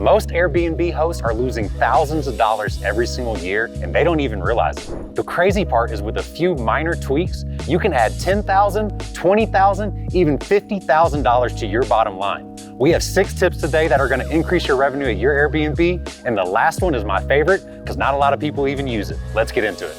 Most Airbnb hosts are losing thousands of dollars every single year, and they don't even realize it. The crazy part is with a few minor tweaks, you can add $10,000, $20,000, even $50,000 to your bottom line. We have 6 tips today that are gonna increase your revenue at your Airbnb, and the last one is my favorite because not a lot of people even use it. Let's get into it.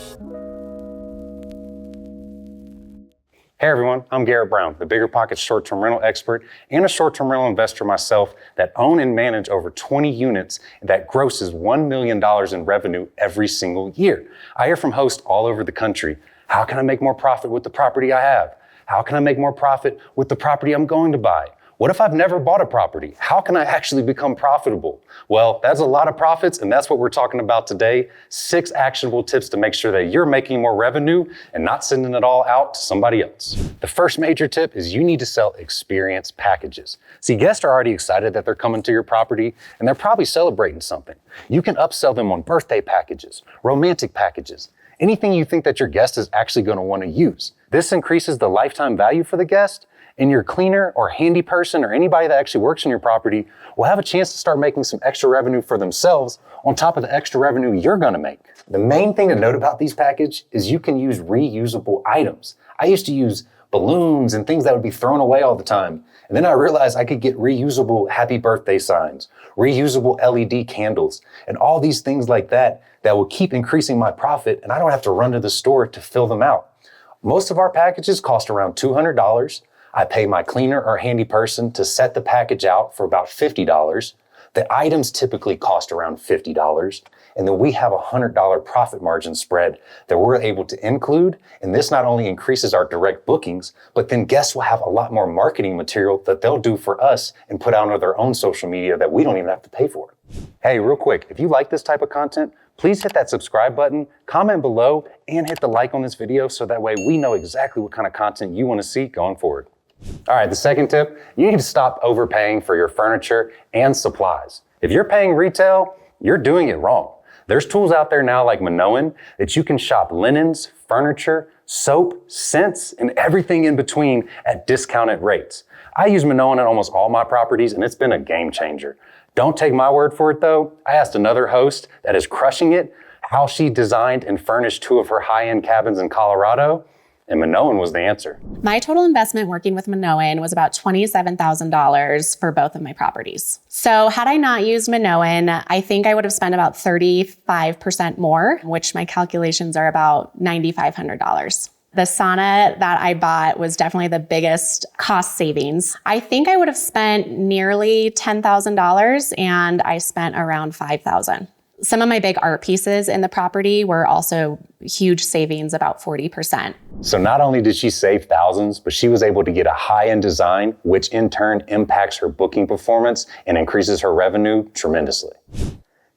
Hey everyone, I'm Garrett Brown, the Bigger Pockets short-term rental expert and a short-term rental investor myself that own and manage over 20 units that grosses $1 million in revenue every single year. I hear from hosts all over the country, how can I make more profit with the property I have? How can I make more profit with the property I'm going to buy? What if I've never bought a property? How can I actually become profitable? Well, that's a lot of profits, and that's what we're talking about today. 6 actionable tips to make sure that you're making more revenue and not sending it all out to somebody else. The first major tip is you need to sell experience packages. See, guests are already excited that they're coming to your property, and they're probably celebrating something. You can upsell them on birthday packages, romantic packages, anything you think that your guest is actually going to want to use. This increases the lifetime value for the guest, and your cleaner or handy person or anybody that actually works on your property will have a chance to start making some extra revenue for themselves on top of the extra revenue you're gonna make. The main thing to note about these packages is you can use reusable items. I used to use balloons and things that would be thrown away all the time. And then I realized I could get reusable happy birthday signs, reusable LED candles, and all these things like that that will keep increasing my profit, and I don't have to run to the store to fill them out. Most of our packages cost around $200. I pay my cleaner or handy person to set the package out for about $50. The items typically cost around $50. And then we have a $100 profit margin spread that we're able to include. And this not only increases our direct bookings, but then guests will have a lot more marketing material that they'll do for us and put out on their own social media that we don't even have to pay for. Hey, real quick, if you like this type of content, please hit that subscribe button, comment below, and hit the like on this video so that way we know exactly what kind of content you want to see going forward. All right, the second tip, you need to stop overpaying for your furniture and supplies. If you're paying retail, you're doing it wrong. There's tools out there now like Minoan that you can shop linens, furniture, soap, scents, and everything in between at discounted rates. I use Minoan on almost all my properties and it's been a game changer. Don't take my word for it though. I asked another host that is crushing it how she designed and furnished 2 of her high-end cabins in Colorado. And Minoan was the answer. My total investment working with Minoan was about $27,000 for both of my properties. So had I not used Minoan, I think I would have spent about 35% more, which my calculations are about $9,500. The sauna that I bought was definitely the biggest cost savings. I think I would have spent nearly $10,000 and I spent around $5,000. Some of my big art pieces in the property were also huge savings, about 40%. So not only did she save thousands, but she was able to get a high-end design, which in turn impacts her booking performance and increases her revenue tremendously.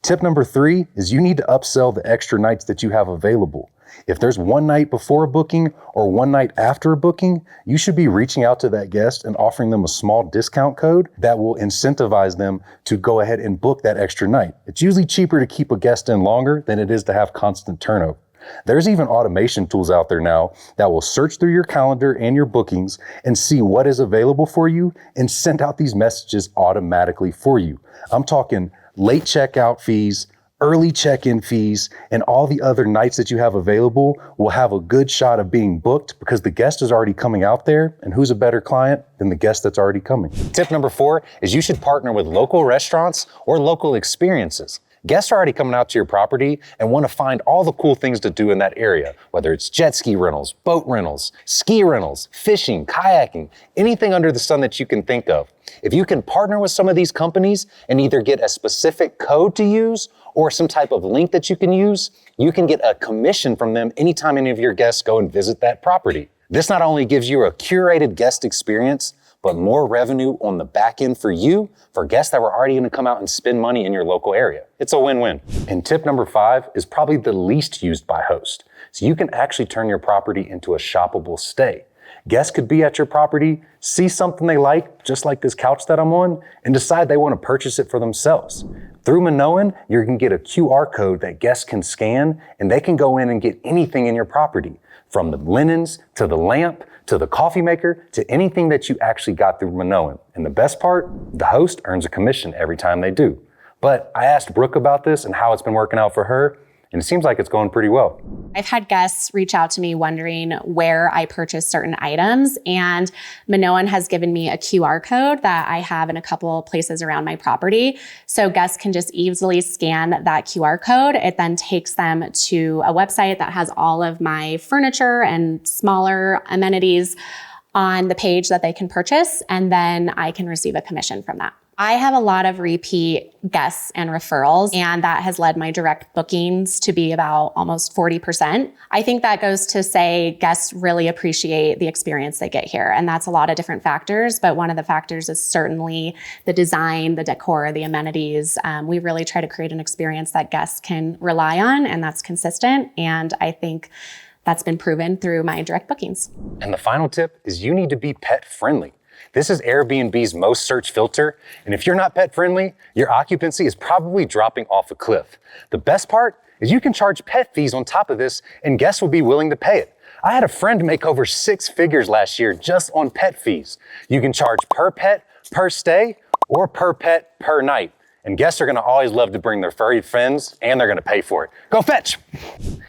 Tip number 3 is you need to upsell the extra nights that you have available. If there's one night before a booking or one night after a booking, you should be reaching out to that guest and offering them a small discount code that will incentivize them to go ahead and book that extra night. It's usually cheaper to keep a guest in longer than it is to have constant turnover. There's even automation tools out there now that will search through your calendar and your bookings and see what is available for you and send out these messages automatically for you. I'm talking late checkout fees, early check-in fees, and all the other nights that you have available will have a good shot of being booked because the guest is already coming out there, and who's a better client than the guest that's already coming? Tip number 4 is you should partner with local restaurants or local experiences. Guests are already coming out to your property and want to find all the cool things to do in that area, whether it's jet ski rentals, boat rentals, ski rentals, fishing, kayaking, anything under the sun that you can think of. If you can partner with some of these companies and either get a specific code to use or some type of link that you can use, you can get a commission from them anytime any of your guests go and visit that property. This not only gives you a curated guest experience, but more revenue on the back end for you, for guests that were already gonna come out and spend money in your local area. It's a win-win. And tip number 5 is probably the least used by hosts. So you can actually turn your property into a shoppable stay. Guests could be at your property, see something they like, just like this couch that I'm on, and decide they want to purchase it for themselves. Through Minoan, you can get a QR code that guests can scan, and they can go in and get anything in your property, from the linens to the lamp to the coffee maker to anything that you actually got through Minoan. And the best part, the host earns a commission every time they do. But I asked Brooke about this and how it's been working out for her, and it seems like it's going pretty well. I've had guests reach out to me wondering where I purchase certain items, and Minoan has given me a QR code that I have in a couple places around my property. So guests can just easily scan that QR code. It then takes them to a website that has all of my furniture and smaller amenities on the page that they can purchase, and then I can receive a commission from that. I have a lot of repeat guests and referrals, and that has led my direct bookings to be about almost 40%. I think that goes to say guests really appreciate the experience they get here, and that's a lot of different factors, but one of the factors is certainly the design, the decor, the amenities. We really try to create an experience that guests can rely on and that's consistent, and I think that's been proven through my direct bookings. And the final tip is you need to be pet friendly. This is Airbnb's most searched filter, and if you're not pet friendly, your occupancy is probably dropping off a cliff. The best part is you can charge pet fees on top of this, and guests will be willing to pay it. I had a friend make over 6 figures last year just on pet fees. You can charge per pet, per stay, or per pet, per night. And guests are gonna always love to bring their furry friends, and they're gonna pay for it. Go fetch!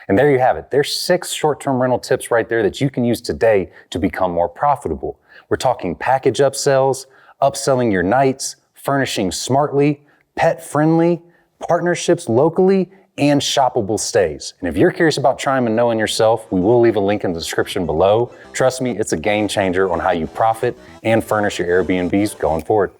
And there you have it. There's 6 short-term rental tips right there that you can use today to become more profitable. We're talking package upsells, upselling your nights, furnishing smartly, pet friendly, partnerships locally, and shoppable stays. And if you're curious about trying Minoan yourself, we will leave a link in the description below. Trust me, it's a game changer on how you profit and furnish your Airbnbs going forward.